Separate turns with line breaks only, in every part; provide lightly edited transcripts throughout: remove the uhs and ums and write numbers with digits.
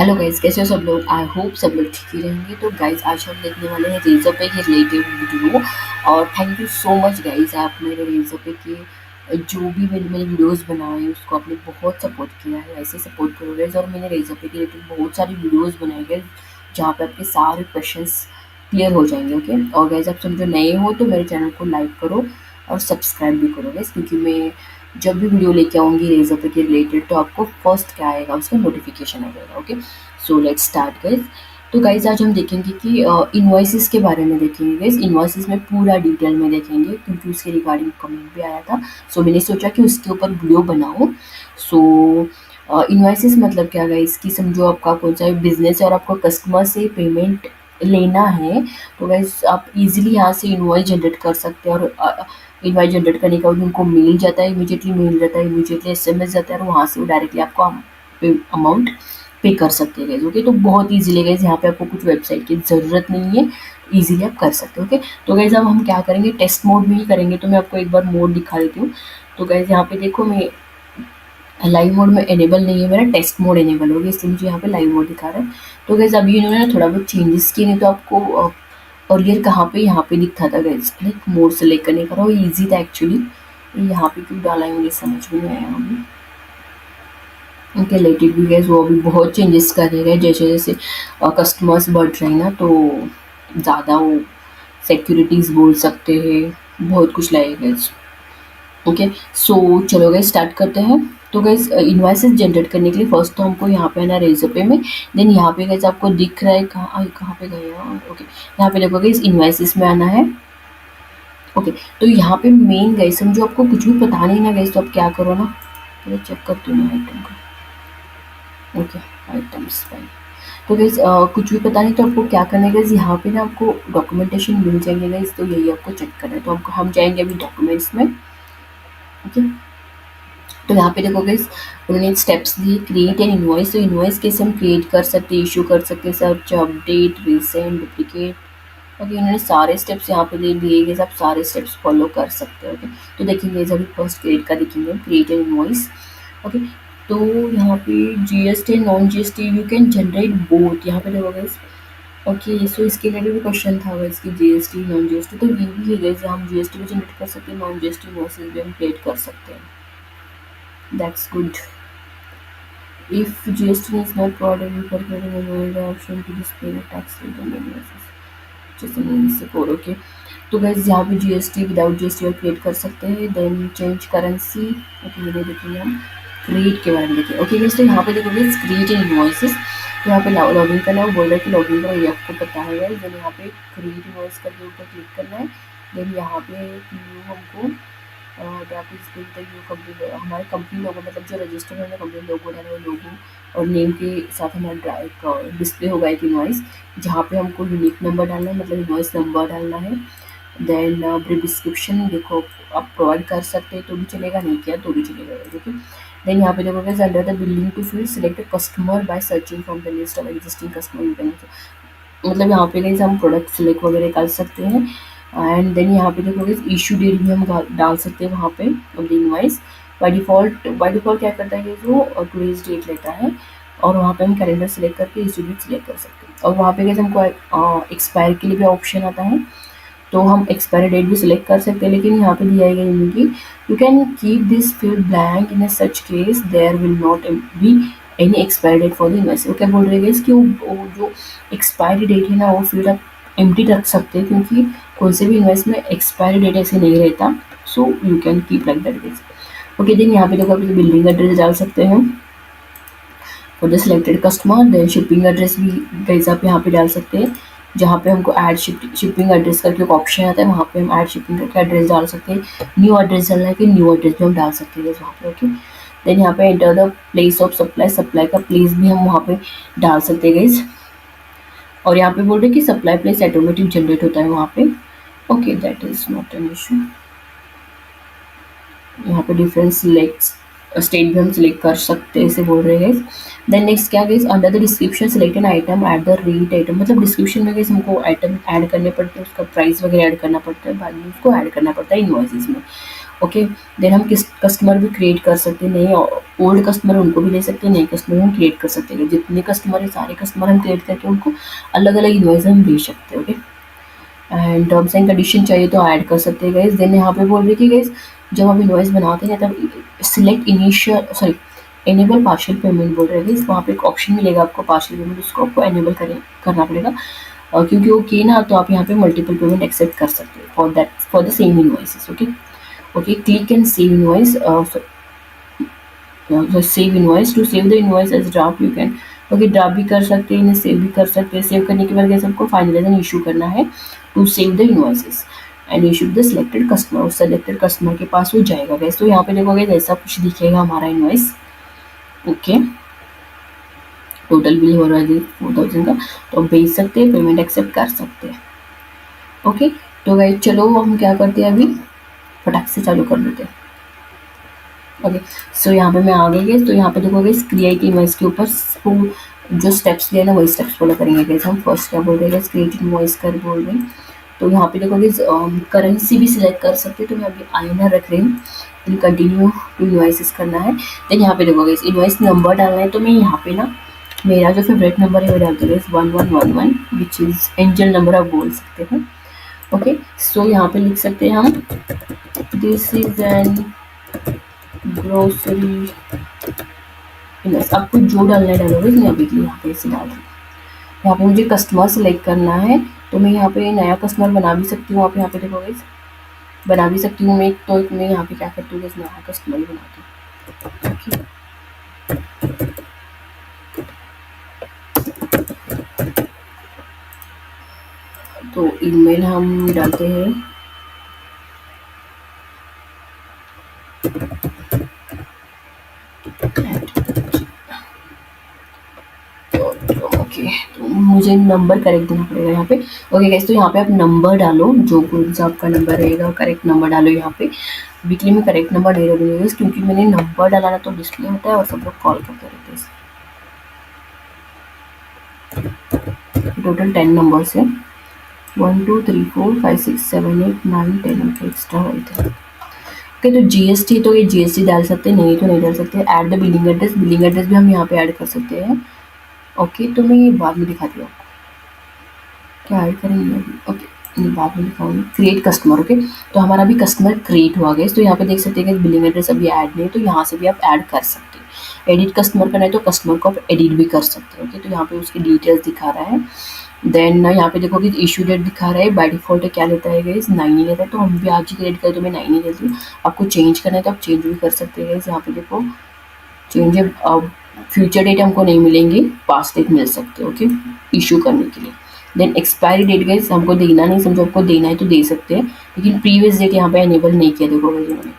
Hello guys, कैसे हो सब लोग। आई होप सब लोग ठीक ही रहेंगे। तो गाइस, आज हम देखने वाले हैं रेज़र पे के रिलेटेड वीडियो। और thank you so much guys, आप मेरे रेज़र पे के जो भी मैंने वीडियोस बनाए हैं उसको आपने बहुत सपोर्ट किया है। ऐसे सपोर्ट करो गाइस। और मैंने रेज़र पे के रिलेटेड बहुत सारी वीडियोस बनाए गाइस, जहाँ पे आपके सारे क्वेश्चंस क्लियर हो जाएंगे। ओके, और गाइस आप सब जो नए हो तो मेरे चैनल को लाइक करो और सब्सक्राइब भी करो गाइस, क्योंकि मैं जब भी वीडियो लेके आऊँगी रेज़र पे के रिलेटेड तो आपको फर्स्ट क्या आएगा, उसका नोटिफिकेशन आएगा। Okay, so let's start guys. तो गाइस, आज हम देखेंगे कि इनवॉइसेस के बारे में देखेंगे गाइस। इनवॉइसेस में पूरा डिटेल में देखेंगे, क्योंकि उसके रिगार्डिंग कमेंट भी आया था। सो मैंने सोचा कि उसके ऊपर वीडियो बनाऊं। सो इनवॉइसेस मतलब क्या गाइस, कि समझो आपका कौन सा बिजनेस है और आपको कस्टमर से पेमेंट लेना है, तो गाइस आप इजीली यहाँ से इनवॉइस जनरेट कर सकते हैं। और इनवॉइस जनरेट करने के बाद उनको मेल जाता है, इमीडिएटली मेल जाता है, इमीडिएटली एसएमएस जाता है, और वहाँ से वो डायरेक्टली आपको अमाउंट पे कर सकते हैं गाइस। ओके, तो बहुत ईजिली गाइस, यहाँ पे आपको कुछ वेबसाइट की ज़रूरत नहीं है, ईजिली आप कर सकते हो। ओके, तो गाइस अब हम क्या करेंगे, टेस्ट मोड में ही करेंगे। तो मैं आपको एक बार मोड दिखा देती हूँ। तो गाइस यहाँ पे देखो, मैं लाइव मोड में एनेबल नहीं है, मेरा टेस्ट मोड एनेबल हो गया, इसलिए मुझे यहाँ पे लाइव मोड दिखा रहा है। तो गाइस अभी इन्होंने ना थोड़ा बहुत चेंजेस किए, नहीं तो आपको अर्लियर कहाँ पे यहाँ पे दिखता था गाइस, लाइक मोड सेलेक्ट करने का, वो ईजी था एक्चुअली। यहाँ पे क्यों डाला है मुझे समझ में नहीं आया अभी। उनके रिलेटेड भी गैस वो अभी बहुत चेंजेस कर रहे हैं, जैसे जैसे कस्टमर्स बढ़ रहे हैं ना, तो ज़्यादा वो सिक्योरिटीज़ बोल सकते हैं, बहुत कुछ लगेगा गैस। ओके, सो चलो गैस स्टार्ट करते हैं। तो गैस इन्वाइसेस जनरेट करने के लिए फर्स्ट तो हमको यहाँ पे आना रेज़र पे में। देन यहाँ पे गैस आपको दिख रहा है कहाँ पे गया। ओके, यहाँ पे देखो गैस इन्वाइसेस में आना है। ओके, तो यहाँ पे मेन गैस समझो आपको कुछ भी पता नहीं ना गैस, तो आप क्या करो ना, पहले चेक करती हूँ आइटम का। Okay, items fine. तो गाइस कुछ भी पता नहीं तो आपको क्या करना है गाइस, यहाँ पे ना आपको डॉक्यूमेंटेशन मिल जाएंगे गाइस, तो यही आपको चेक करना है। तो हम जाएंगे अभी डॉक्यूमेंट्स में। ओके, तो यहाँ पे देखो गाइस, उन्होंने स्टेप्स दिए, क्रिएट एन इनवॉइस। तो इनवॉइस कैसे हम क्रिएट कर सकते हैं, इशू कर सकते हैं, search, update, resend, duplicate. Okay, उन्होंने सारे स्टेप्स यहाँ पे दे दिए गए, आप सारे स्टेप्स फॉलो कर सकते हो। ओके, तो देखेंगे अभी फर्स्ट क्रिएट का देखेंगे, क्रिएट एन इनवॉइस। ओके, तो यहाँ पे GST non GST you can generate both, यहाँ पे देखो गाइस। ओके, सो इसके रिलेटेड भी क्वेश्चन था गाइस कि जीएसटी नॉन जीएसटी, तो ये भी है गाइस, हम जीएसटी भी जनरेट कर सकते हैं, नॉन जीएसटी इनवॉइसेस भी हम क्रिएट कर सकते हैं। That's good. If GST is not provided you can create the option to display the tax return invoices जैसे मीन से कोड। ओके, तो गाइस यहाँ पे जीएसटी विदाउट जीएसटी और क्रिएट कर सकते हैं। Then change currency. ओके, ये देखेंगे हम क्रिएट के बारे में देखें। ओके गाइस, तो यहाँ पे देखो गाइस क्रिएट इन इनवॉइसेस, तो यहाँ पे लॉगिन करना है, बोल रहा है कि लॉगिन करो, ये आपको पता है गाइस। देन यहाँ पे क्रिएट इनवॉइस करके ऊपर क्लिक करना है। देन यहाँ पे न्यू हमको हमारे कंपनी लोगो, मतलब जो रजिस्टर है कंपनी लोगो डाला है, लोगो और नेम के साथ हमारा एक डिस्प्ले होगा एक इनवॉइस, जहाँ पे हमको यूनिक नंबर डालना है, मतलब इनवॉइस नंबर डालना है। देन ब्रीफ डिस्क्रिप्शन देखो, आप प्रोवाइड कर सकते हैं तो भी चलेगा, नहीं किया तो भी चलेगा। ओके, देन यहाँ पे देखोगे under the billing to field select customer by searching from the list of existing customer you can, मतलब यहाँ पे गाइस हम प्रोडक्ट सिलेक्ट वगैरह कर सकते हैं। एंड देन यहाँ पे देखोगे इशू डेट भी हम डाल सकते हैं वहाँ पे अपनी इनवॉइस। बाय डिफ़ॉल्ट क्या करता है कि वो टुडेज डेट लेता है, और वहाँ पे हम कैलेंडर सेलेक्ट करके इशू डेट सेलेक्ट कर सकते हैं। और वहाँ पे गाइस हमको एक्सपायर के लिए भी ऑप्शन आता है, तो हम एक्सपायरी डेट भी सिलेक्ट कर सकते हैं। लेकिन यहाँ पे दिया है कि you can keep this field blank in such case there will not be any expiry date for the invoice. वो क्या बोल रहे हैं कि वो जो एक्सपायरी डेट है ना, वो फील्ड आप एम्प्टी रख सकते हैं, क्योंकि कोई से भी इनवॉइस में एक्सपायरी डेट ऐसे नहीं रहता। So you can keep like that guys. Okay, then यहाँ पे देखो आप बिल्डिंग एड्रेस डाल सकते हैं for the selected customer. Then shipping address भी गाइस आप यहाँ पे डाल सकते हैं, जहाँ पे हमको ऐड शिपिंग एड्रेस करके एक ऑप्शन आता है, वहाँ पे हम ऐड शिपिंग करके एड्रेस डाल सकते हैं। न्यू एड्रेस डालना है कि न्यू एड्रेस भी हम डाल सकते हैं वहाँ पे। ओके, देन यहाँ पे enter the place of supply, supply का प्लेस भी हम वहाँ पे डाल सकते हैं गाइस। और यहाँ पे बोल रहे हैं कि सप्लाई प्लेस ऑटोमेटिक जनरेट होता है वहाँ पे। Okay, that is not an issue. यहाँ पे डिफरेंट सिलेक्ट स्टेट भी हम सिलेक्ट कर सकते हैं, ऐसे बोल रहे हैं। देन नेक्स्ट क्या guys, under the description select an item at the rate item, मतलब डिस्क्रिप्शन में गाइस हमको आइटम ऐड करने पड़ते हैं, उसका प्राइस वगैरह ऐड करना पड़ता है, बाद में उसको ऐड करना पड़ता है इनवॉइसेस में। ओके। देन हम किस कस्टमर भी क्रिएट कर सकते हैं, नए ओल्ड कस्टमर उनको भी ले सकते हैं, नए कस्टमर हम क्रिएट कर सकते हैं। जितने कस्टमर है सारे कस्टमर हम क्रिएट करके उनको अलग अलग इन्वॉइस हम भेज सकते हैं। Okay, and terms and condition चाहिए तो ऐड कर सकते हैं गाइस। देन यहाँ पे बोल रही है कि गाइस जब हम इन्वॉइस बनाते हैं तब select initial sorry enable partial payment बोल रहे हैं गाइस। वहाँ पे एक ऑप्शन मिलेगा आपको पार्शियल पेमेंट, उसको आपको एनेबल करना पड़ेगा, क्योंकि वो किए ना तो आप यहाँ पे मल्टीपल पेमेंट एक्सेप्ट कर सकते हैं for the same invoices. Okay okay, click and save invoice, save invoice to save the invoice as draft you can. Okay, draft भी कर सकते हैं, इन्हें सेव भी कर सकते हैं। सेव करने के बाद गाइस आपको फाइनलाइज एंड इशू करना है to save the invoices and issue the selected customer. उस सिलेक्टेड कस्टमर के पास वो जाएगा गाइस। तो यहाँ पे देखोगे ऐसा कुछ दिखेगा हमारा इन्वॉइस। ओके, टोटल बिल हो रहा है 4000 का, तो हम भेज सकते हैं, पेमेंट एक्सेप्ट कर सकते हैं। ओके, तो गाइस चलो हम क्या करते हैं, अभी फटाक से चालू कर देते हैं। ओके, सो यहाँ पे मैं आ गई गाइस। तो यहाँ पे देखोगे क्रिएट इन्वॉइस के ऊपर जो स्टेप्स दिए ना वही स्टेप्स फॉलो करेंगे गाइस। हम फर्स्ट क्या बोल रहे हैं, क्रिएट इन्वॉइस कर बोल रहे हैं। तो यहाँ पे देखोगे करेंसी भी सिलेक्ट कर सकते हैं, तो मैं अभी INR रख रही हूँ। देन कंटिन्यू टू इन्वॉइसेस करना है। देन यहाँ पे देखोगे इन्वॉइस नंबर डालना है, तो मैं यहाँ पे ना मेरा जो फेवरेट नंबर है वो डालते हैं 1111 विच इज़ एंजल नंबर आप बोल सकते हैं। ओके, सो यहाँ पे लिख सकते हैं हम this is an grocery invoice. आपको जो डालना है डालोगे, मैं अभी के लिए यहाँ पे इसे डाल रही हूँ। यहाँ पे मुझे कस्टमर सेलेक्ट करना है, तो मैं यहाँ पे नया कस्टमर बना भी सकती हूँ। आप यहाँ पे देखोगे बना भी सकती हूँ मैं, तो मैं यहाँ पे क्या करती हूँ, नया कस्टमर ही बनाती हूँ। ओके, तो ईमेल हम डालते हैं ओके, तो मुझे नंबर करेक्ट देना पड़ेगा यहाँ पे। ओके गाइस, तो यहाँ पे आप नंबर डालो, जो कौन सा आपका नंबर रहेगा करेक्ट नंबर डालो यहाँ पे। वीकली में करेक्ट नंबर नहीं रखूँगी क्योंकि मैंने नंबर डाला ना तो डिस्प्ले होता है और सब लोग कॉल करते रहते हैं। टोटल 10 नंबर्स है, 1 2 3 4 5 6 7 8 9 10 एक्स्ट्रा होते हैं। ओके, तो GST तो ये GST डाल सकते हैं, नहीं तो नहीं डाल सकते। Add the billing address, billing address भी हम यहाँ पे ऐड कर सकते हैं। ओके, तो मैं ये बाद में दिखाती हूँ आपको क्या ऐड करेंगे अभी। ओके, मैं बाद में दिखाऊंगी। Create customer. ओके, तो हमारा भी कस्टमर क्रिएट हुआ गया। तो यहाँ पे देख सकते हैं कि बिलिंग एड्रेस अभी ऐड नहीं है, तो यहाँ से भी आप ऐड कर सकते हैं। एडिट कस्टमर करना है तो कस्टमर को आप एडिट भी कर सकते हैं। ओके, तो यहाँ पे उसकी डिटेल्स दिखा रहा है। देन यहाँ पे देखोगे इशू डेट दिखा रहा है। बाय डिफॉल्ट क्या लेता है गाइस, 9 ही लेता है, तो हम भी आज ही क्रिएट करें तो मैं 9 ही लेती हूँ। आपको चेंज करना है तो आप चेंज भी कर सकते हैं गाइस। यहाँ पे देखो चेंज है, अब फ्यूचर डेट हमको नहीं मिलेंगे, पास्ट डेट मिल सकते हैं। ओके, इशू करने के लिए। देन एक्सपायरी डेट गाइस हमको देना नहीं, समझो आपको देना है तो दे सकते हैं, लेकिन प्रीवियस डेट यहाँ पे एनेबल नहीं किया। देखो गाइस उन्होंने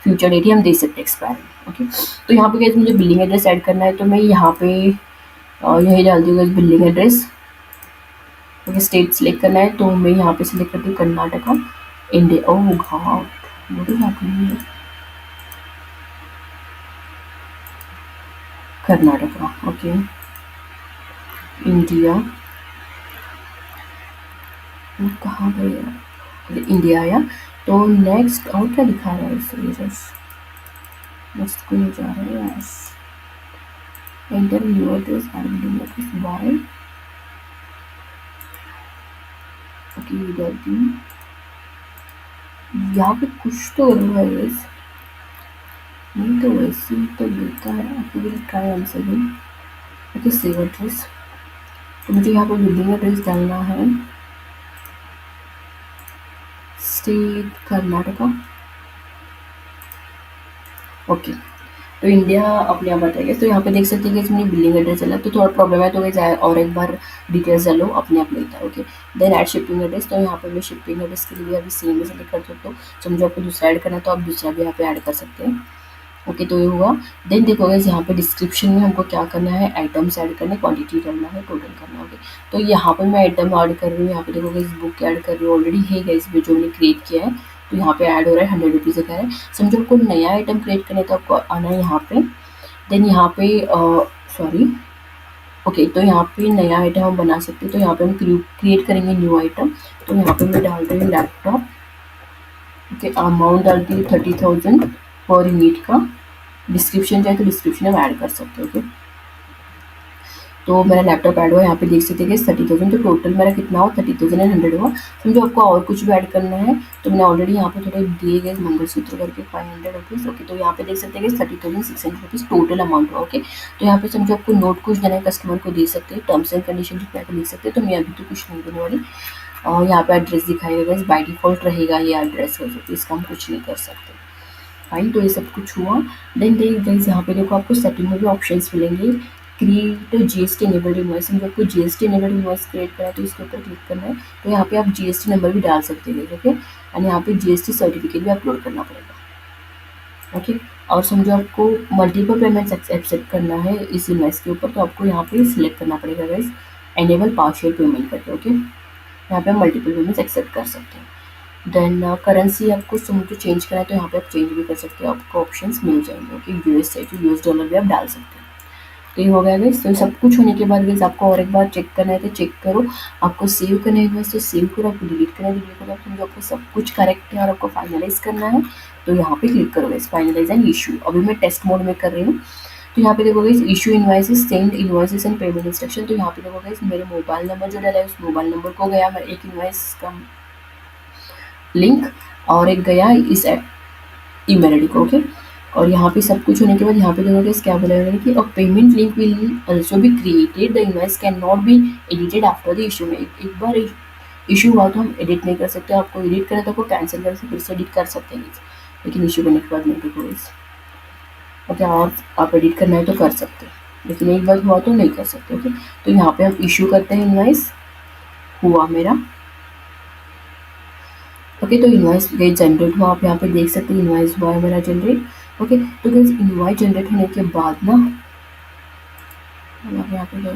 फ्यूचर डेट ही हम दे सकते हैं एक्सपायरी। ओके, तो यहाँ पे गाइस मुझे बिलिंग एड्रेस ऐड करना है, तो मैं यहाँ पे यही डालती हूँ guys billing address. Okay, state select करना है तो मैं यहाँ पे सिलेक्ट करती हूँ Karnataka India. Oh God, what is happening, Karnataka. Okay, India, कहाँ गया, इंडिया आया। तो नेक्स्ट और क्या दिखा रहा है इसे, नेक्स्ट को नहीं जा रहा है। Yes, enter new address by. Okay, गलती यहाँ पे कुछ तो गड़बड़ है गाइस, नहीं तो वैसे ही तो देता है। आपको will try on seven. Okay, save address, तो मुझे यहाँ पर बिलिंग एड्रेस डालना है स्टेट कर्नाटका। ओके, तो इंडिया अपने आप बताएगा। तो यहाँ पे देख सकते हैं कि इसमें बिलिंग एड्रेस चला, तो थोड़ा प्रॉब्लम है, तो वैसे और एक बार डिटेल्स डालो, अपने आप लेता है। Okay, then add shipping address, तो यहाँ पे मैं शिपिंग एड्रेस के लिए अभी सेम सेलेक्ट कर सकता हूँ। समझो आपको दूसरा ऐड करना है तो आप दूसरा भी यहाँ पे ऐड कर सकते हैं। ओके, तो ये हुआ। देन देखो गाइस यहाँ पे डिस्क्रिप्शन में हमको क्या करना है, आइटम्स ऐड करना है, क्वांटिटी करना है, टोटल करना है। ओके, तो यहाँ पे मैं आइटम ऐड कर रही हूँ। यहाँ पे देखो गाइस बुक ऐड कर रही हूँ, ऑलरेडी है गाइस जो मैंने क्रिएट किया है, तो यहाँ पे ऐड हो रहा है 100 रुपीज़ दिखा रहा है। समझो आपको नया आइटम क्रिएट करना है तो आपको आना है यहाँ पे। देन यहाँ पे सॉरी, ओके, तो यहाँ पे नया आइटम हम बना सकते हैं। तो यहाँ पे हम क्रिएट करेंगे न्यू आइटम। तो यहाँ पे मैं डाल रही हूँ लैपटॉप ओके, अमाउंट डालती हूँ 30,000 पर यूनिट का। डिस्क्रिप्शन चाहे तो डिस्क्रिप्शन में ऐड कर सकते हो। ओके, तो मेरा लैपटॉप ऐड हुआ, यहाँ पे देख सकते हैं कि 30,000, तो टोटल मेरा कितना हुआ 30,100 हुआ। समझो आपको और कुछ भी ऐड करना है तो मैंने ऑलरेडी यहाँ पे थोड़े दिए गए मंगलसूत्र करके 500 रुपीज़। ओके, तो यहाँ पे देख सकते हैं कि 30,600 रुपीज़ टोटल अमाउंट हुआ। ओके, तो यहाँ पे समझो आपको नोट कुछ देना है कस्टमर को दे सकते हैं, टर्म्स एंड कंडीशन जितना लिख सकते हैं, तो मैं अभी तो कुछ नहीं देने वाली। और यहाँ पे एड्रेस दिखाएगा, बाय डिफ़ॉल्ट रहेगा ये एड्रेस, तो इसका हम कुछ नहीं कर सकते। फाइन, तो ये सब कुछ हुआ। देन गाइस यहाँ पे देखो आपको सेटिंग में भी ऑप्शंस मिलेंगे। क्रिएट जीएसटी इनेबल्ड इनवॉइस, जब आपको जीएसटी इनेबल्ड इनवॉइस क्रिएट करना है तो इसके ऊपर क्लिक करना है। तो यहाँ पे आप जीएसटी नंबर भी डाल सकते हैं। ओके, एंड यहाँ पे जीएसटी सर्टिफिकेट भी अपलोड करना पड़ेगा। ओके, और समझो आपको मल्टीपल पेमेंट्स एक्सेप्ट करना है इस इनवॉइस के ऊपर, तो आपको यहाँ पे सिलेक्ट करना पड़ेगा गाइस, एनेबल पार्शियल पेमेंट करके। ओके, यहाँ पे हम मल्टीपल पेमेंट्स एक्सेप्ट कर सकते हैं। देन करेंसी आपको समझो चेंज करना है तो यहाँ पे आप चेंज भी कर सकते हो, आपको ऑप्शंस मिल जाएंगे। ओके, यूएस से तो यूएस डॉलर भी आप डाल सकते हैं। तो ये हो गया गाइस। तो सब कुछ होने के बाद गाइस आपको और एक बार चेक करना है तो चेक करो, आपको सेव करना है गाइस तो सेव करो, आपको डिलीट करना है डिलीट करो। समझो आपको सब कुछ करेक्ट है और आपको फाइनलाइज करना है तो यहाँ पे क्लिक करो गाइस, फाइनलाइज एंड इशू। अभी मैं टेस्ट मोड में कर रही हूँ। तो यहाँ पे देखो guys, issue invoices, send invoices and payment instruction. तो यहाँ पे देखो गाइस, मेरे मोबाइल नंबर जो डाला है उस मोबाइल नंबर को गया मैं एक इनवॉइस का लिंक, और एक गया इस ईमेल आईडी को। ओके, और यहाँ पे सब कुछ होने के बाद यहाँ पे देखोगे क्या बोला है कि अ payment link will also be created, the invoice can not be edited after the issue. में एक बार इशू हुआ तो हम एडिट नहीं कर सकते, आपको एडिट करें तो आपको कैंसिल कर सकते, फिर से एडिट कर सकते हैं, लेकिन इशू करने के बाद नहीं। देखो इस ओके, और आप एडिट करना है तो कर सकते हैं, लेकिन एक बार हुआ तो नहीं कर सकते। ओके, तो यहाँ पे हम इशू करते हैं, इनवॉइस हुआ मेरा। ओके, तो इनवॉइस गई जनरेट हुआ, आप यहाँ पे देख सकते हैं इनवॉइस हुआ है मेरा जनरेट। ओके, तो गाइस इनवॉइस जनरेट होने के बाद ना आप यहाँ पे जाओ,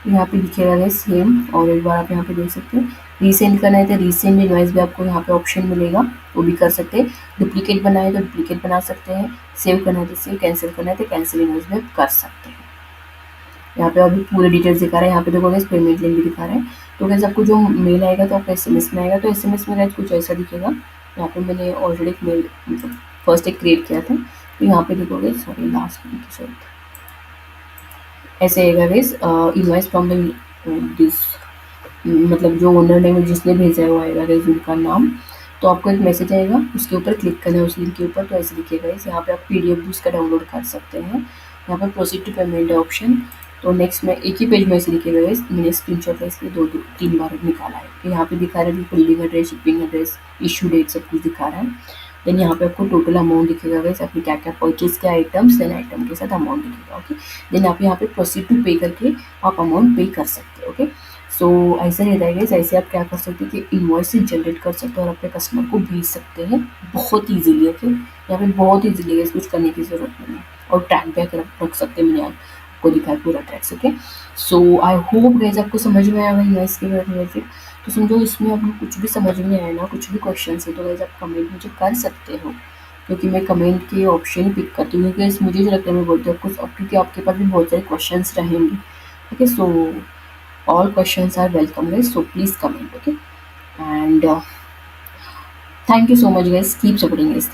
यहाँ पे दिखेगा गाइस सेम, और एक बार आप यहाँ पे देख सकते हैं रीसेंड करना है तो रीसेंड इनवॉइस भी आपको यहाँ पे ऑप्शन मिलेगा, वो भी कर सकते हैं। डुप्लीकेट बनाए तो डुप्लीकेट बना सकते हैं, सेव करना है तो सेव, कैंसिल करना है तो कैंसिल इनवॉइस भी आप कर सकते हैं। यहाँ पे अभी पूरे डिटेल्स दिखा रहा है, यहाँ पे देखो गाइस पेमेंट लिंक भी दिखा रहा है। तो गाइस आपको जो मेल आएगा तो आपको एसएमएस में आएगा, तो एसएमएस में गाइस कुछ ऐसा दिखेगा। यहाँ पे मैंने ऑलरेडी एक मेल मतलब फर्स्ट एक क्रिएट किया था, तो यहाँ पे देखोगे सॉरी लास्ट में सॉरी ऐसे आएगा guys, invoice from the this, मतलब जो ओनर नेम जिसने भेजा है वो आएगा गाइस उनका नाम। तो आपको एक मैसेज आएगा, उसके ऊपर क्लिक करना है उस लिंक के ऊपर, तो ऐसे दिखेगा गाइस। यहाँ पे आप पीडीएफ भी उसका डाउनलोड कर सकते हैं। यहाँ पर प्रोसीड टू पेमेंट है ऑप्शन, तो नेक्स्ट में एक ही पेज में ऐसे दिखेगा गाइस, मैंने स्क्रीनशॉट है इसलिए दो दो तीन बार निकाला है। तो यहाँ पे दिखा रहा है building address, shipping address, issue date, सब कुछ दिखा रहा है। देन यहाँ पे आपको टोटल अमाउंट दिखेगा गाइस, आपने क्या क्या परचेज किया आइटम्स, देन आइटम के साथ अमाउंट दिखेगा। ओके, देन आप यहाँ पे प्रोसीड टू पे करके आप अमाउंट पे कर सकते हो। ओके, सो ऐसा रहता है गाइस, ऐसे आप क्या कर सकते हैं कि इनवॉइस जनरेट कर सकते हो और अपने कस्टमर को भेज सकते हैं बहुत ईजिली। ओके, यहाँ पे बहुत ईजिली है, कुछ करने की ज़रूरत नहीं है, और ट्रैक बैक रख सकते हैं, मैंने आपको दिखाया पूरा tracks. Okay, so I hope guys आपको समझ में आया इनवॉइस के रिलेटेड। तो समझो इसमें आपको कुछ भी समझ में आया ना, कुछ भी क्वेश्चन है तो गाइस आप कमेंट मुझे कर सकते हो, क्योंकि मैं कमेंट के ऑप्शन ही पिक करती हूँ, क्योंकि मुझे जो लगता है मैं बोलती हूँ आपको, क्योंकि आपके पास भी बहुत सारे क्वेश्चंस रहेंगे। Okay, so all questions are welcome guys, so please comment. Okay, and thank you so much guys, keep supporting us, thank